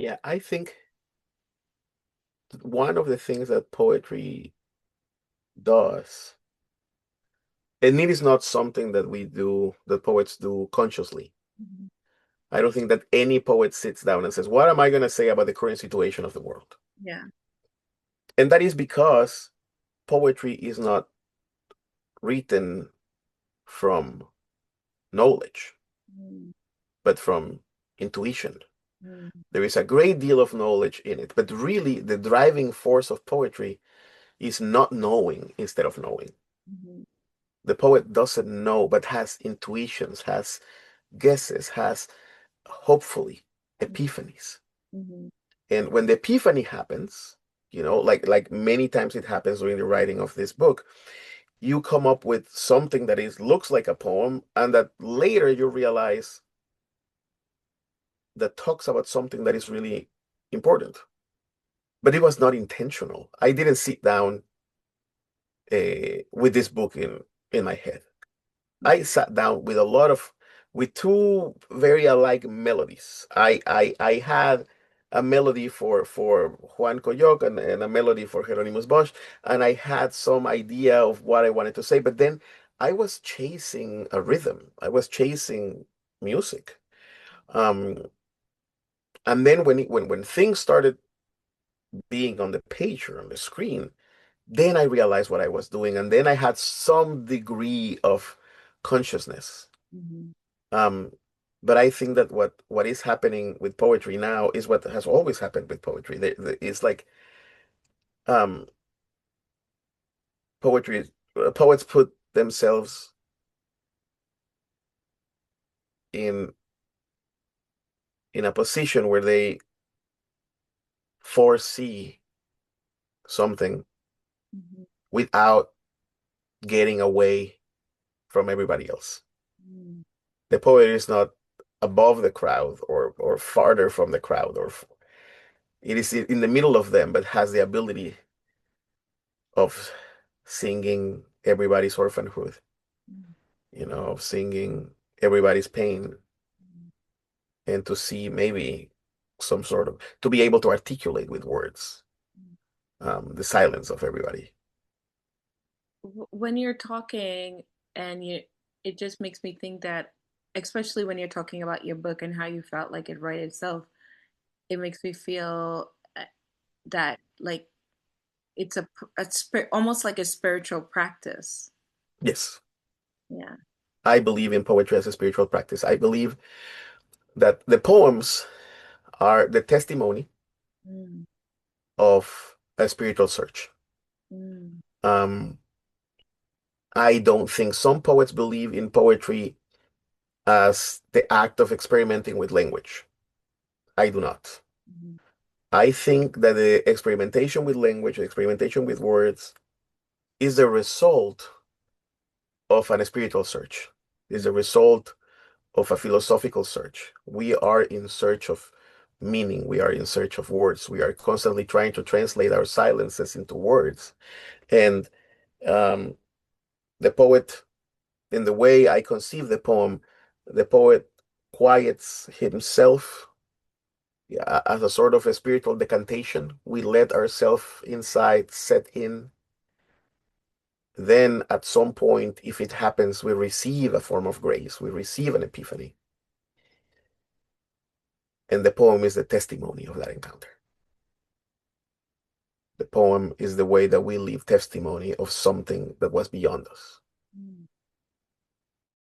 Yeah, I think one of the things that poetry does, and it is not something that we do, that poets do consciously. Mhm. I don't think that any poet sits down and says, what am I going to say about the current situation of the world? Yeah. And that is because poetry is not written from knowledge, Mm, but from intuition. mm, There is a great deal of knowledge in it, but really the driving force of poetry is not knowing instead of knowing. mhm, The poet doesn't know, but has intuitions, has guesses, has hopefully epiphanies. mhm, And when the epiphany happens, like many times it happens during the writing of this book, you come up with something that is looks like a poem, and that later you realize that talks about something that is really important. But it was not intentional. I didn't sit down with this book in my head. I sat down with with two very alike melodies. I had a melody for Juan Coyoc and a melody for Hieronymus Bosch, and I had some idea of what I wanted to say, but then I was chasing a rhythm. I was chasing music. Um, and then when things started being on the page or on the screen, then I realized what I was doing, and then I had some degree of consciousness. mhm. Um, but I think that what is happening with poetry now is what has always happened with poetry. It's like um, poets put themselves in in a position where they foresee something Mhm, without getting away from everybody else. mm, The poet is not above the crowd or farther from the crowd, it is in the middle of them, but has the ability of singing everybody's orphanhood, mm, of singing everybody's pain, mm. and to see maybe to be able to articulate with words the silence of everybody. When you're talking and it just makes me think that, especially when you're talking about your book and how you felt like it wrote itself, it makes me feel that like it's almost like a spiritual practice. Yes, Yeah. I believe in poetry as a spiritual practice. I believe that the poems are the testimony Mm, of a spiritual search. mm, Um, I don't think some poets believe in poetry as the act of experimenting with language. I do not. mhm, I think that the experimentation with language, experimentation with words, is the result of an spiritual search, is the result of a philosophical search. We are in search of meaning, we are in search of words, we are constantly trying to translate our silences into words. And um, the poet, in the way I conceive the poet quiets himself, yeah, as a sort of a spiritual decantation. We let ourselves inside set in. Then at some point, if it happens, we receive a form of grace, we receive an epiphany. And the poem is the testimony of that encounter. The poem is the way that we leave testimony of something that was beyond us.